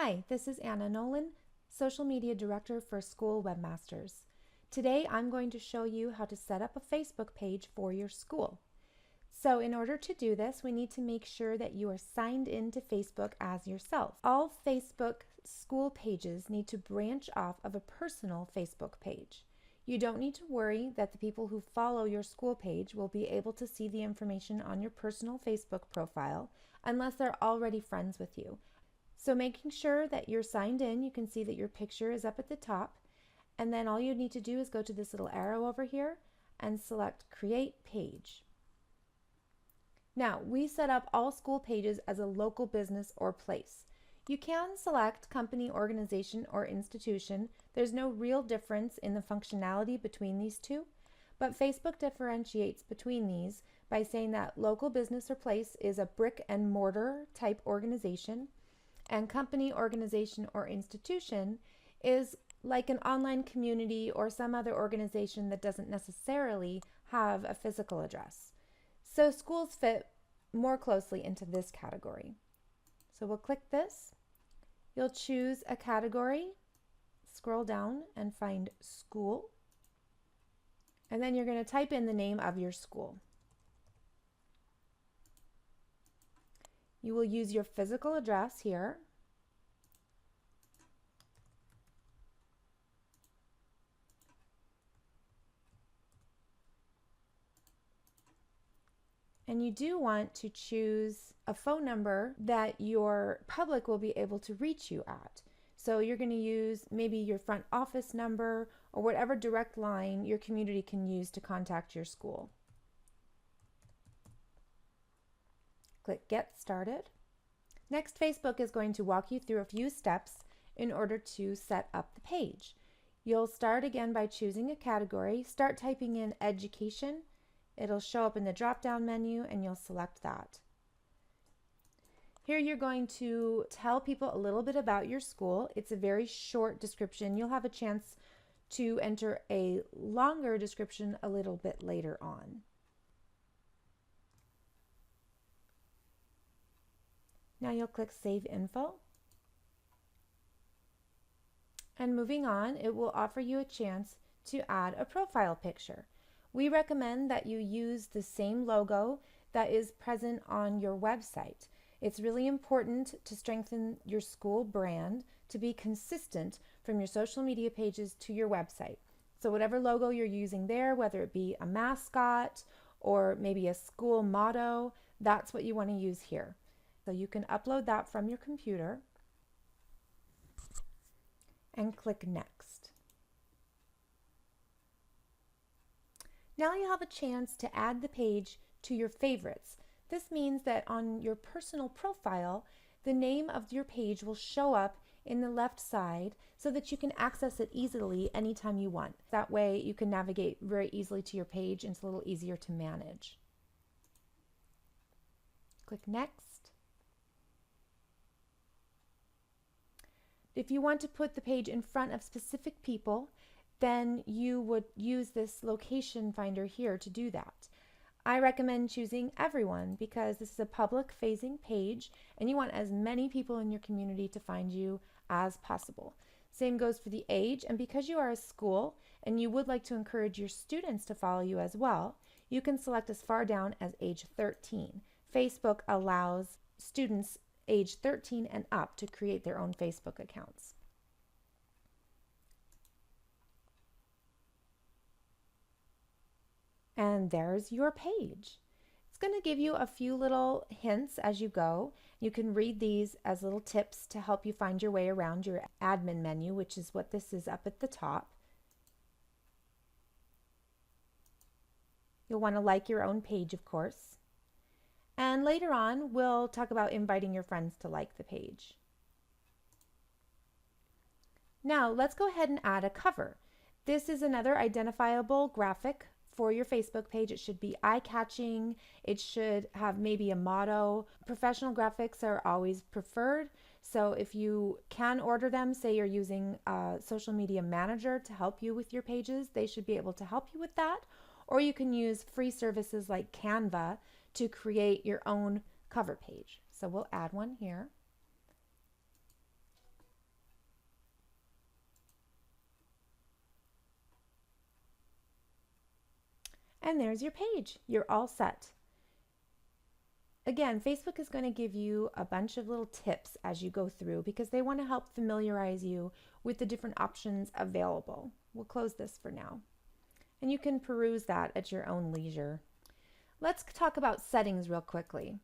Hi, this is Anna Nolan, Social Media Director for School Webmasters. Today I'm going to show you how to set up a Facebook page for your school. So in order to do this, we need to make sure that you are signed into Facebook as yourself. All Facebook school pages need to branch off of a personal Facebook page. You don't need to worry that the people who follow your school page will be able to see the information on your personal Facebook profile unless they're already friends with you. So making sure that you're signed in, you can see that your picture is up at the top, and then all you need to do is go to this little arrow over here and select Create Page. Now, we set up all school pages as a local business or place. You can select company, organization, or institution. There's no real difference in the functionality between these two, but Facebook differentiates between these by saying that local business or place is a brick and mortar type organization, and company, organization, or institution is like an online community or some other organization that doesn't necessarily have a physical address. So schools fit more closely into this category. So we'll click this. You'll choose a category, scroll down and find school, and then you're going to type in the name of your school. You will use your physical address here. And you do want to choose a phone number that your public will be able to reach you at. So you're going to use maybe your front office number or whatever direct line your community can use to contact your school. Click Get Started. Next, Facebook is going to walk you through a few steps in order to set up the page. You'll start again by choosing a category. Start typing in education. It'll show up in the drop-down menu and you'll select that. Here you're going to tell people a little bit about your school. It's a very short description. You'll have a chance to enter a longer description a little bit later on. Now you'll click Save Info. And moving on, it will offer you a chance to add a profile picture. We recommend that you use the same logo that is present on your website. It's really important to strengthen your school brand to be consistent from your social media pages to your website. So whatever logo you're using there, whether it be a mascot or maybe a school motto, that's what you want to use here. So you can upload that from your computer and click Next. Now you have a chance to add the page to your favorites. This means that on your personal profile, the name of your page will show up in the left side so that you can access it easily anytime you want. That way you can navigate very easily to your page and it's a little easier to manage. Click Next. If you want to put the page in front of specific people, then you would use this location finder here to do that. I recommend choosing everyone because this is a public facing page and you want as many people in your community to find you as possible. Same goes for the age, and because you are a school and you would like to encourage your students to follow you as well, you can select as far down as age 13. Facebook allows students age 13 and up to create their own Facebook accounts. And there's your page. It's going to give you a few little hints as you go. You can read these as little tips to help you find your way around your admin menu, which is what this is up at the top. You'll want to like your own page, of course. And later on, we'll talk about inviting your friends to like the page. Now, let's go ahead and add a cover. This is another identifiable graphic for your Facebook page. It should be eye-catching. It should have maybe a motto. Professional graphics are always preferred. So if you can order them, say you're using a social media manager to help you with your pages, they should be able to help you with that. Or you can use free services like Canva to create your own cover page. So we'll add one here. And there's your page. You're all set. Again, Facebook is going to give you a bunch of little tips as you go through because they want to help familiarize you with the different options available. We'll close this for now. And you can peruse that at your own leisure. Let's talk about settings real quickly.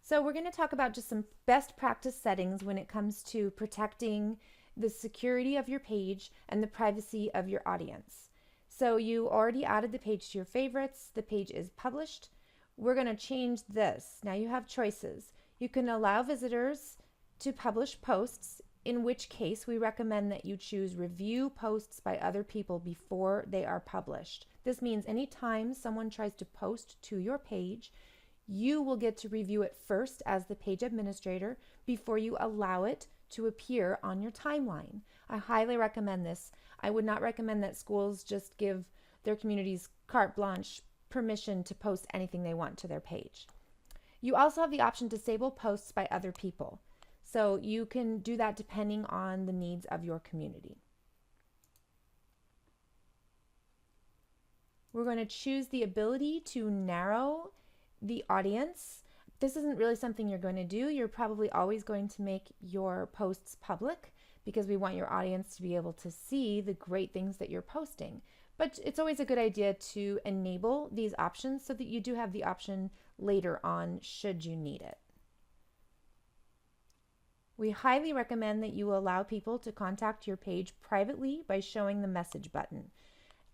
So we're going to talk about just some best practice settings when it comes to protecting the security of your page and the privacy of your audience. So you already added the page to your favorites. The page is published. We're going to change this. Now you have choices. You can allow visitors to publish posts, in which case we recommend that you choose review posts by other people before they are published. This means anytime someone tries to post to your page, you will get to review it first as the page administrator before you allow it to appear on your timeline. I highly recommend this. I would not recommend that schools just give their communities carte blanche permission to post anything they want to their page. You also have the option to disable posts by other people. So you can do that depending on the needs of your community. We're going to choose the ability to narrow the audience. This isn't really something you're going to do. You're probably always going to make your posts public because we want your audience to be able to see the great things that you're posting. But it's always a good idea to enable these options so that you do have the option later on should you need it. We highly recommend that you allow people to contact your page privately by showing the message button.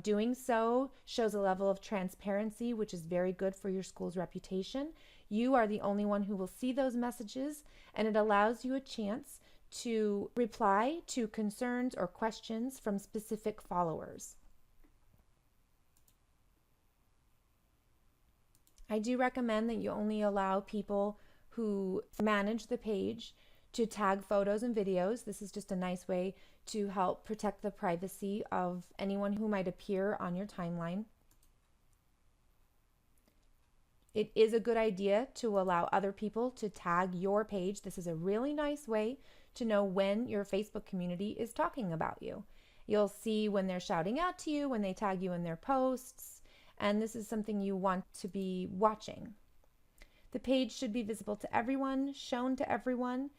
Doing so shows a level of transparency, which is very good for your school's reputation. You are the only one who will see those messages, and it allows you a chance to reply to concerns or questions from specific followers. I do recommend that you only allow people who manage the page to tag photos and videos. This is just a nice way to help protect the privacy of anyone who might appear on your timeline. It is a good idea to allow other people to tag your page. This is a really nice way to know when your Facebook community is talking about you. You'll see when they're shouting out to you, when they tag you in their posts, and this is something you want to be watching. The page should be visible to everyone, shown to everyone.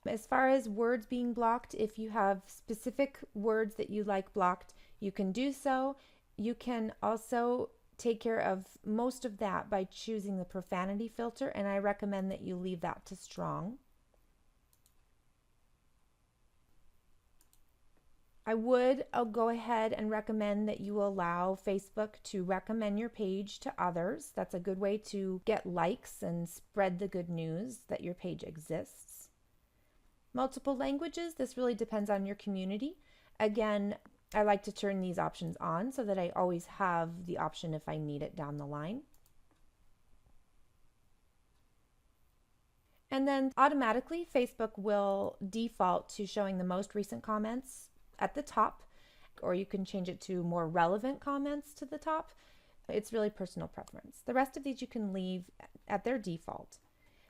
As far as words being blocked, if you have specific words that you like blocked, you can do so. You can also take care of most of that by choosing the profanity filter, and I recommend that you leave that to strong. I'll go ahead and recommend that you allow Facebook to recommend your page to others. That's a good way to get likes and spread the good news that your page exists. Multiple languages, this really depends on your community. Again, I like to turn these options on so that I always have the option if I need it down the line. And then automatically, Facebook will default to showing the most recent comments at the top, or you can change it to more relevant comments to the top. It's really personal preference. The rest of these you can leave at their default.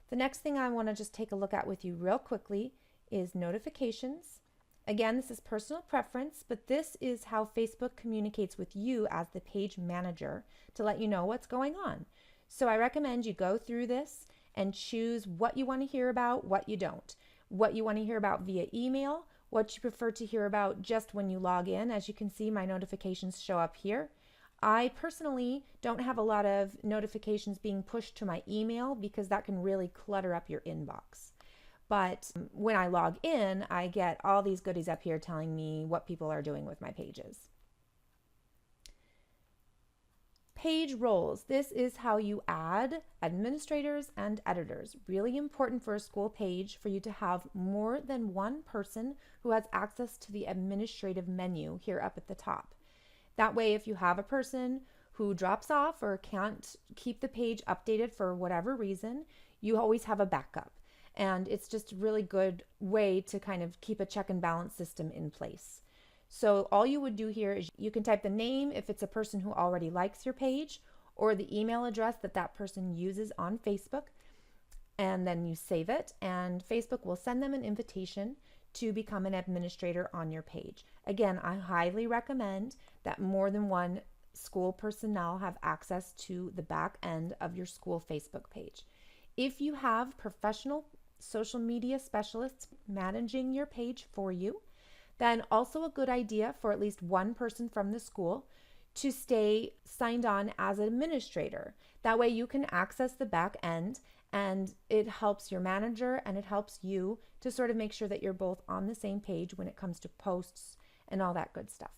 The next thing I want to just take a look at with you real quickly is notifications. Again, this is personal preference, but this is how Facebook communicates with you as the page manager to let you know what's going on. So I recommend you go through this and choose what you want to hear about, what you don't. What you want to hear about via email, what you prefer to hear about just when you log in. As you can see, my notifications show up here. I personally don't have a lot of notifications being pushed to my email because that can really clutter up your inbox. But when I log in, I get all these goodies up here telling me what people are doing with my pages. Page roles. This is how you add administrators and editors. Really important for a school page for you to have more than one person who has access to the administrative menu here up at the top. That way, if you have a person who drops off or can't keep the page updated for whatever reason, you always have a backup. And it's just a really good way to kind of keep a check and balance system in place. So all you would do here is you can type the name if it's a person who already likes your page, or the email address that that person uses on Facebook, and then you save it, and Facebook will send them an invitation to become an administrator on your page. Again, I highly recommend that more than one school personnel have access to the back end of your school Facebook page. If you have professional social media specialists managing your page for you, then also a good idea for at least one person from the school to stay signed on as an administrator. That way you can access the back end, and it helps your manager and it helps you to sort of make sure that you're both on the same page when it comes to posts and all that good stuff.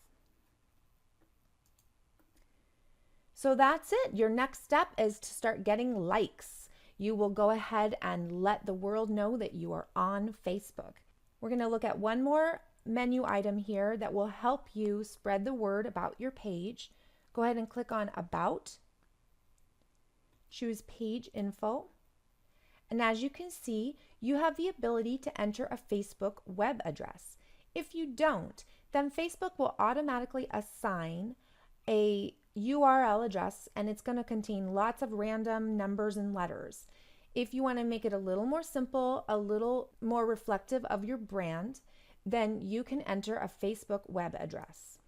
So that's it. Your next step is to start getting likes. You will go ahead and let the world know that you are on Facebook. We're going to look at one more menu item here that will help you spread the word about your page. Go ahead and click on About. Choose Page Info. And as you can see, you have the ability to enter a Facebook web address. If you don't, then Facebook will automatically assign a URL address, and it's going to contain lots of random numbers and letters. If you want to make it a little more simple, a little more reflective of your brand, then you can enter a Facebook web address.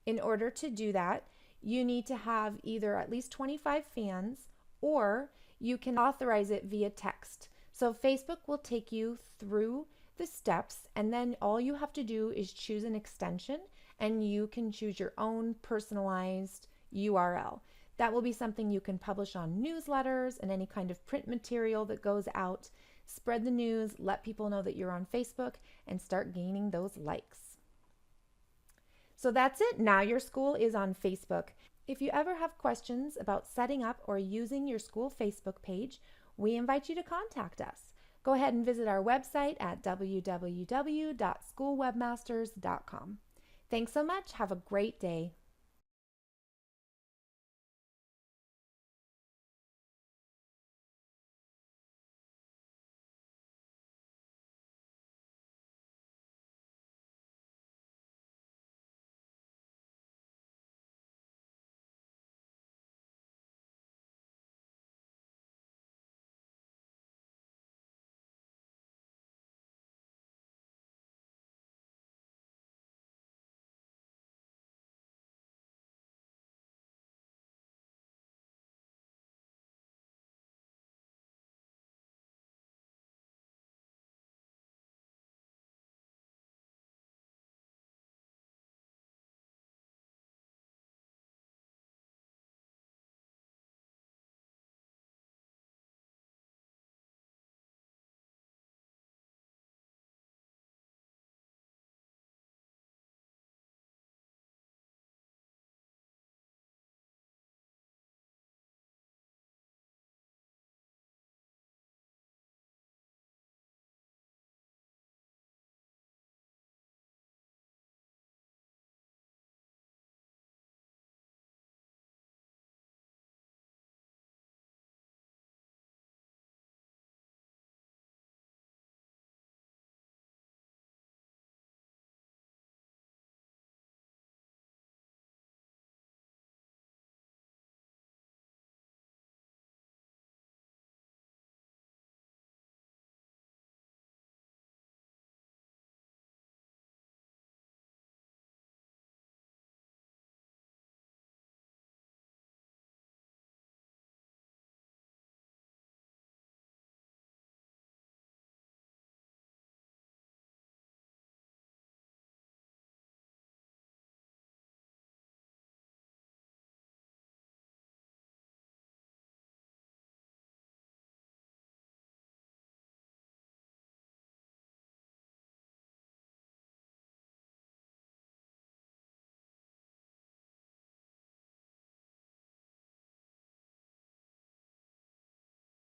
In order to do that, you need to have either at least 25 fans, or you can authorize it via text. So Facebook will take you through the steps, and then all you have to do is choose an extension, and you can choose your own personalized URL. That will be something you can publish on newsletters and any kind of print material that goes out. Spread the news, let people know that you're on Facebook, and start gaining those likes. So that's it. Now your school is on Facebook. If you ever have questions about setting up or using your school Facebook page, we invite you to contact us. Go ahead and visit our website at www.schoolwebmasters.com. Thanks so much. Have a great day.